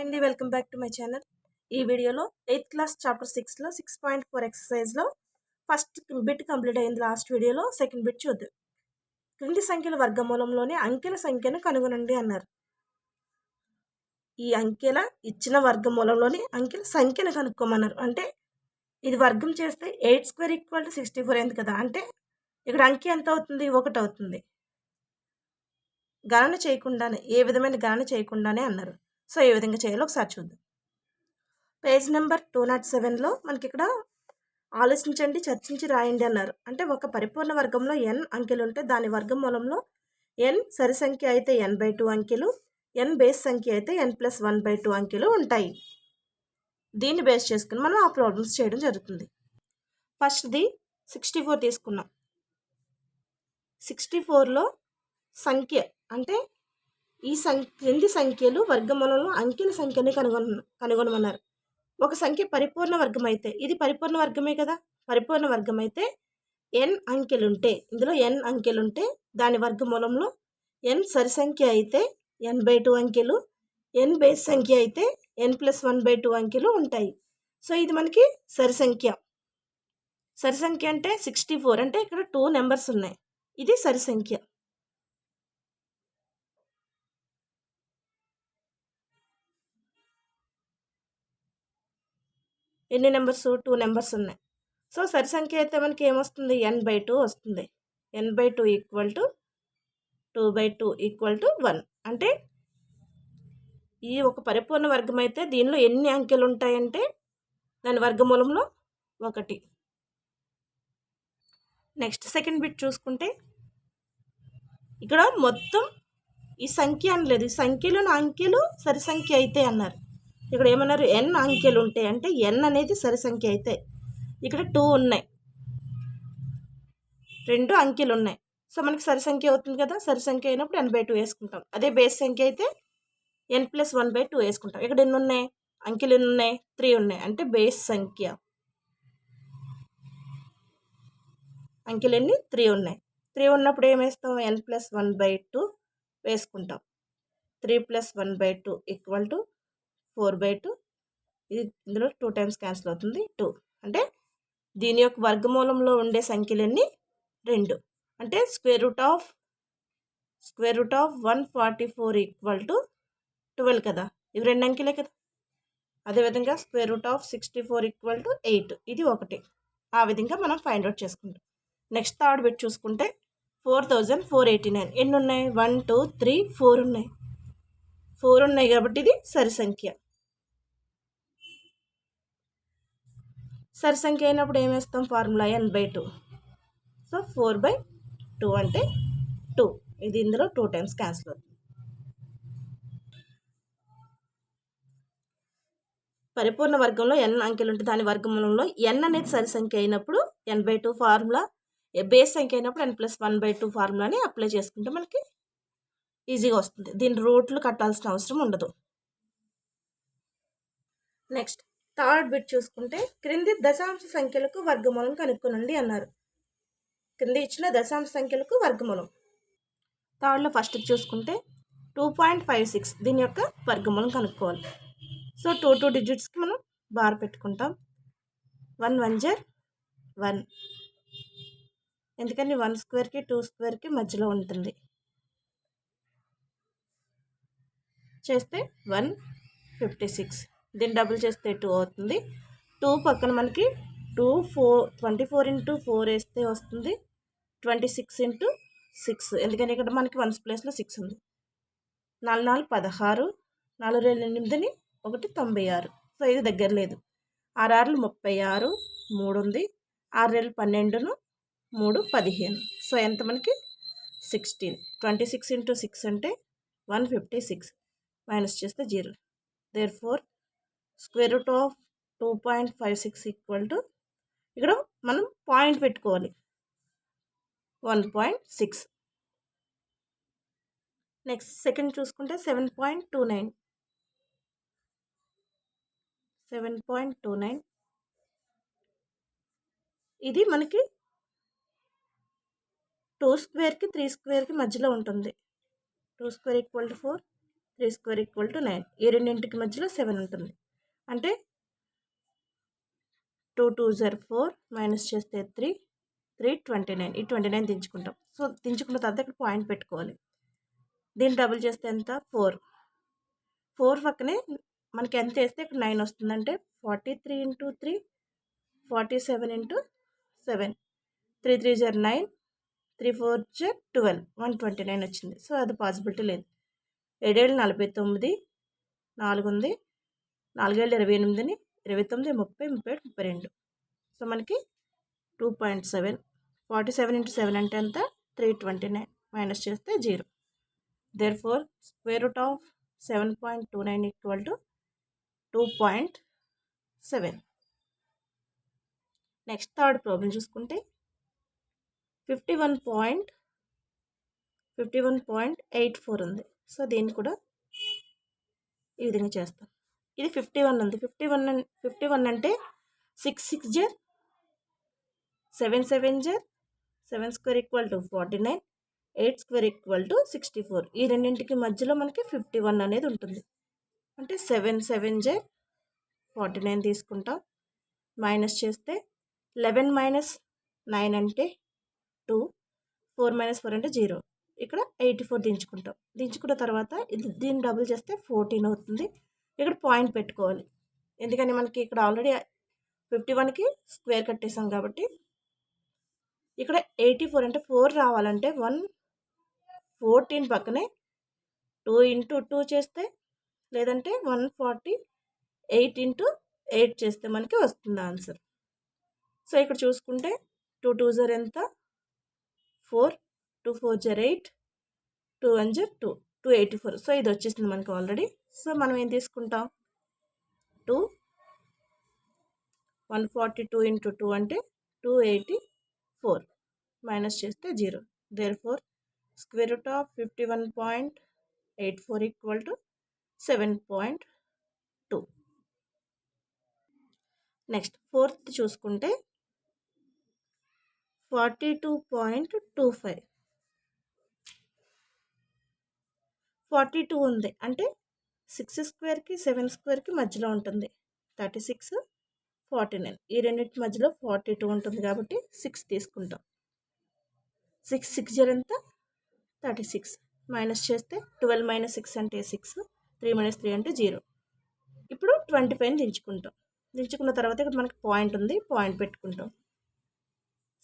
అండి, welcome back to my channel. ఈ వీడియోలో 8th క్లాస్ చాప్టర్ 6లో 6.4 ఎక్సర్సైజ్లో ఫస్ట్ బిట్ కంప్లీట్ అయింది. లాస్ట్ వీడియోలో సెకండ్ బిట్ చూద్దాం. క్రింది సంఖ్యల వర్గమూలంలోని అంకెల సంఖ్యను కనుగొనండి అన్నారు. ఈ అంకెల ఇచ్చిన వర్గమూలంలోని అంకెల సంఖ్యను కనుక్కోమన్నారు. అంటే ఇది వర్గం చేస్తే 8² = 64 అయింది కదా. అంటే ఇక్కడ అంకె ఎంత అవుతుంది? 1 అవుతుంది. గణన చేయకుండానే, ఏ విధమైన గణన చేయకుండానే అన్నారు. సో ఏ విధంగా చేయాలో ఒకసారి చూద్దాం. పేజ్ నెంబర్ 207లో మనకి ఇక్కడ ఆలోచించండి, చర్చించి రాయండి అన్నారు. అంటే ఒక పరిపూర్ణ వర్గంలో n అంకెలు ఉంటే దాని వర్గమూలంలో n సరి సంఖ్య అయితే n/2 అంకెలు, n బేస్ సంఖ్య అయితే n+1/2 అంకెలు ఉంటాయి. దీన్ని బేస్ చేసుకుని మనం ఆ ప్రాబ్లమ్స్ చేయడం జరుగుతుంది. ఫస్ట్ది 64 తీసుకున్నాం. 64లో సంఖ్య అంటే ఈ క్రింది సంఖ్యలు వర్గమూలంలో అంకెల సంఖ్యని కనుగొనమన్నారు. ఒక సంఖ్య పరిపూర్ణ వర్గం అయితే, ఇది పరిపూర్ణ వర్గమే కదా. పరిపూర్ణ వర్గం అయితే n అంకెలుంటే, ఇందులో n అంకెలుంటే దాని వర్గమూలంలో n సరి సంఖ్య అయితే n/2 అంకెలు, n బేస్ సంఖ్య అయితే n+1/2 అంకెలు ఉంటాయి. సో ఇది మనకి సరి సంఖ్య. సరి సంఖ్య అంటే 64 అంటే ఇక్కడ 2 నెంబర్స్ ఉన్నాయి. ఇది సరి సంఖ్య. ఎన్ని నెంబర్స్? 2 నెంబర్స్ ఉన్నాయి. సో సరి సంఖ్య అయితే మనకి ఏమొస్తుంది? n/2 వస్తుంది. n/2 = 2/2 = 1. అంటే ఈ ఒక పరిపూర్ణ వర్గం అయితే దీనిలో ఎన్ని అంకెలు ఉంటాయంటే దాని వర్గమూలంలో 1. నెక్స్ట్ సెకండ్ బిట్ చూసుకుంటే ఇక్కడ మొత్తం ఈ సంఖ్య అనలేదు, ఈ సంఖ్యలోని అంకెలు సరి సంఖ్య అయితే అన్నారు. ఇక్కడ ఏమన్నారు? n అంకెలు ఉంటాయి అంటే n అనేది సరి సంఖ్య అయితే ఇక్కడ 2 ఉన్నాయి, 2 అంకెలు ఉన్నాయి. సో మనకి సరి సంఖ్య అవుతుంది కదా. సరి సంఖ్య అయినప్పుడు n/2 వేసుకుంటాం. అదే బేస్ సంఖ్య అయితే n+1/2 వేసుకుంటాం. ఇక్కడ ఎన్ని ఉన్నాయి? అంకెలు ఎన్ని ఉన్నాయి? 3 ఉన్నాయి. అంటే బేస్ సంఖ్య అంకెలు ఎన్ని? 3 ఉన్నాయి. 3 ఉన్నప్పుడు ఏం వేస్తాం? n+1/2 వేసుకుంటాం. 3+1/2 = 4/2. ఇది ఇందులో 2 టైమ్స్ క్యాన్సిల్ అవుతుంది, 2. అంటే దీని యొక్క వర్గమూలంలో ఉండే సంఖ్యలన్నీ 2. అంటే స్క్వేర్ రూట్ ఆఫ్ 144 = 12 కదా. ఇవి 2 అంకెలే కదా. అదేవిధంగా స్క్వేర్ రూట్ ఆఫ్ 64 = 8. ఇది 1. ఆ విధంగా మనం ఫైండ్ అవుట్ చేసుకుంటాం. నెక్స్ట్ థర్డ్ బిట్ చూసుకుంటే 4489. ఎన్ని ఉన్నాయి? 1 2 3 4 ఉన్నాయి. 4 ఉన్నాయి కాబట్టి ఇది సరి సంఖ్య. సరి సంఖ్య అయినప్పుడు ఏం వేస్తాం? Formula n/2. సో 4/2 అంటే 2. ఇది ఇందులో 2 టైమ్స్ క్యాన్సిల్ అవుతుంది. పరిపూర్ణ వర్గంలో n అంకెలు ఉంటే దాని వర్గమూలంలో n అనేది సరి సంఖ్య అయినప్పుడు n/2 ఫార్ములా, బేస్ సంఖ్య అయినప్పుడు n+1/2 ఫార్ములాని అప్లై చేసుకుంటే మనకి ఈజీగా వస్తుంది. దీని రూట్లు కట్టాల్సిన అవసరం ఉండదు. నెక్స్ట్ థర్డ్ బిట్ చూసుకుంటే క్రింది దశాంశ సంఖ్యలకు వర్గమూలం కనుక్కోనండి అన్నారు. క్రింది ఇచ్చిన దశాంశ సంఖ్యలకు వర్గమూలం. థర్డ్లో ఫస్ట్ చూసుకుంటే 2.56 దీని యొక్క వర్గమూలం కనుక్కోవాలి. సో 2 డిజిట్స్కి మనం బార్ పెట్టుకుంటాం. 1 1 1. ఎందుకని 1 స్క్వేర్కి 2 స్క్వేర్కి మధ్యలో ఉంటుంది. చేస్తే 156. దీన్ని డబుల్ చేస్తే 2 అవుతుంది. 2 పక్కన మనకి 24 × 4 వేస్తే వస్తుంది 26 × 6. ఎందుకని ఇక్కడ మనకి 1 ప్లేస్లో 6 ఉంది. 4 4 16, 4 2 8, 1 96. సో ఇది దగ్గర లేదు. 6 6 36, 3 ఉంది. 6 2 12, 3 15. సో ఎంత మనకి 16. 26 × 6 అంటే 156. మైనస్ చేస్తే 0. దేర్ఫోర్ స్క్వేర్ రూట్ ఆఫ్ 2.56 = ఇక్కడ మనం పాయింట్ పెట్టుకోవాలి 1.6. నెక్స్ట్ సెకండ్ చూసుకుంటే 7.29. 7.29 ఇది మనకి 2 స్క్వేర్కి 3 స్క్వేర్కి మధ్యలో ఉంటుంది. 2 స్క్వేర్ = 4, 3 స్క్వేర్ ఈక్వల్ టు 9. ఈ రెండింటికి మధ్యలో 7 ఉంటుంది. అంటే 2 2 జర్ 4 మైనస్ చేస్తే 3 3 29. ఈ 29 దించుకుంటాం. సో దించుకున్న తర్వాత ఇక్కడ పాయింట్ పెట్టుకోవాలి. దీన్ని డబుల్ చేస్తే ఎంత 4 పక్కనే మనకి ఎంత వేస్తే ఇక్కడ 9 వస్తుందంటే 43 ఇంటూ 3 47 ఇంటూ 7 3 3 జర్ 9 3 4 జర్ 12 129 వచ్చింది. సో అది పాసిబిలిటీ లేదు. 7 7 49 4 ఉంది 4 7 28 29 30 37 32. సో మనకి 2.7 47 ఇంటూ 7 అంటే ఎంత 329 మైనస్ చేస్తే 0. Therefore square root of 7.29 equal to 2.7. Next third problem చూసుకుంటే 51.84 ఉంది. సో దీన్ని కూడా ఈ విధంగా చేస్తాం. ఇది 51 ఉంది. 51 అంటే 6 6 జర్ 7 7 జర్ 7 square equal to 49 8 square equal to 64. ఈ రెండింటికి మధ్యలో మనకి 51 అనేది ఉంటుంది. అంటే 7 7 జర్ 49 తీసుకుంటాం. మైనస్ చేస్తే 11 మైనస్ 9 అంటే 2 4 మైనస్ 4 అంటే 0. ఇక్కడ 84 దించుకుంటాం. దించుకున్న తర్వాత దీన్ని డబుల్ చేస్తే 14 అవుతుంది. ఇక్కడ పాయింట్ పెట్టుకోవాలి. ఎందుకని మనకి ఇక్కడ ఆల్రెడీ 51కి స్క్వేర్ కట్టేసాం కాబట్టి ఇక్కడ 84 అంటే 4 రావాలంటే 114 పక్కనే 2 ఇంటూ 2 చేస్తే లేదంటే 148 ఇంటూ 8 చేస్తే మనకి వస్తుంది ఆన్సర్. సో ఇక్కడ చూసుకుంటే 2 2 జర్ ఎంత 4 2 4 జర్ 8 2 1 జర్ 2 284. సో ఇది వచ్చేసింది మనకి ఆల్రెడీ. సో మనం ఏం తీసుకుంటాం 2 142 ఇంటూ 2 అంటే 284 మైనస్ చేస్తే 0. Therefore square root of 51.84 equal to 7.2. Next fourth చూసుకుంటే 42.25 42 ఉంది అంటే 6 స్క్వేర్కి 7 స్క్వేర్కి మధ్యలో ఉంటుంది. 36 49 ఈ రెండింటి మధ్యలో 42 ఉంటుంది కాబట్టి 6 తీసుకుంటాం. 6 6 జర్ ఎంత 36 మైనస్ చేస్తే 12 మైనస్ 6 అంటే 6 3 మైనస్ 3 అంటే 0. ఇప్పుడు 25 దించుకుంటాం. దించుకున్న తర్వాత ఇక్కడ మనకి పాయింట్ ఉంది. పాయింట్ పెట్టుకుంటాం.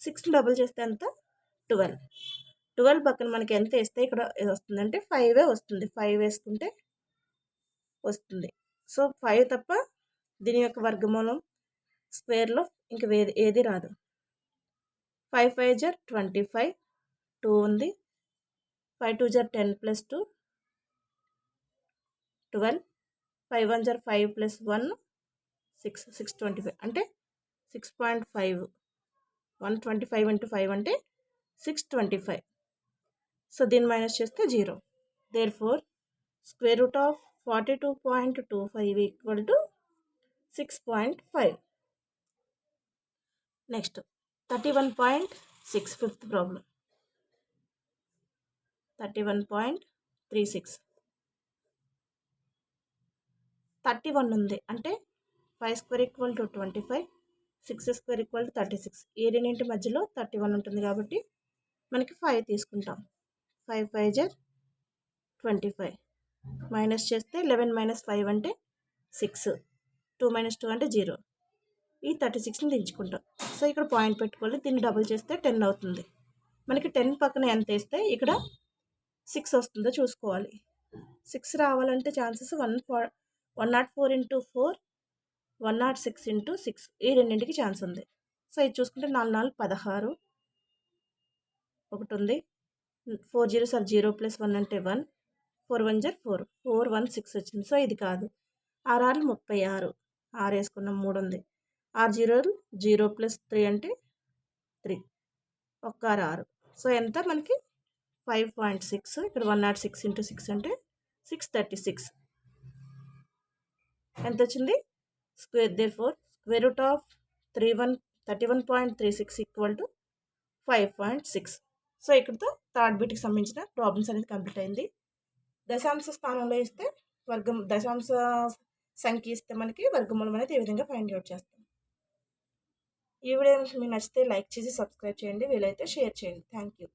6 డబుల్ చేస్తే ఎంత 12 పక్కన మనకి ఎంత వేస్తే ఇక్కడ వస్తుందంటే 5 వస్తుంది. 5 వేసుకుంటే వస్తుంది. సో 5 తప్ప దీని యొక్క వర్గమూలం స్క్వేర్లో ఇంక ఏది రాదు. 5 5 జర్ 25 2 ఉంది 5 2 జర్ 10 ప్లస్ 2 12 5 1 జర్ 5 ప్లస్ 1 6 625 అంటే 6.5 125 ఇంటూ 5 అంటే 625. సో దీన్ని మైనస్ చేస్తే 0. Therefore square root of 42.25 equal to 6.5. Next 31.6 fifth problem 31.36 31 ఉంది అంటే 5 square equal to 25 6 square equal to 36. ఈ రెండింటి మధ్యలో 31 ఉంటుంది కాబట్టి మనకి 5 తీసుకుంటాం. 5 5 జర్ 25 మైనస్ చేస్తే 11 మైనస్ 5 అంటే 6 2 మైనస్ 2 అంటే 0. ఈ 36ని దించుకుంటాం. సో ఇక్కడ పాయింట్ పెట్టుకోవాలి. దీన్ని డబుల్ చేస్తే 10 అవుతుంది. మనకి 10 పక్కన ఎంత వేస్తే ఇక్కడ 6 వస్తుందో చూసుకోవాలి. 6 రావాలంటే ఛాన్సెస్ 104 ఇంటూ 4 106 ఇంటూ 6 ఈ రెండింటికి ఛాన్స్ ఉంది. సో ఇది చూసుకుంటే 4 4 16 ఒకటి ఉంది 4 0 సార్ 0 ప్లస్ 1 అంటే 1 4 1 జర్ 4 4 1 6 వచ్చింది. సో ఇది కాదు. 6 6 36 6 వేసుకున్నాం 3 ఉంది 6 0 0 ప్లస్ 3 అంటే 3 1 6. సో ఎంత మనకి 5.6. ఇక్కడ 106 ఇంటూ 6 అంటే 636 ఎంత వచ్చింది square. Therefore square root of 31.36 equal to 5.6. So ఇక్కడితో థర్డ్ బిట్కి సంబంధించిన ప్రాబ్లమ్స్ అనేది కంప్లీట్ అయింది. దశాంశ స్థానంలో ఇస్తే దశాంశ సంఖ్య ఇస్తే మనకి వర్గమూలం అనేది ఈ విధంగా ఫైండ్ అవుట్ చేస్తాం. ఈ వీడియో మీకు నచ్చితే లైక్ చేసి సబ్స్క్రైబ్ చేయండి, వీలైతే షేర్ చేయండి. Thank you.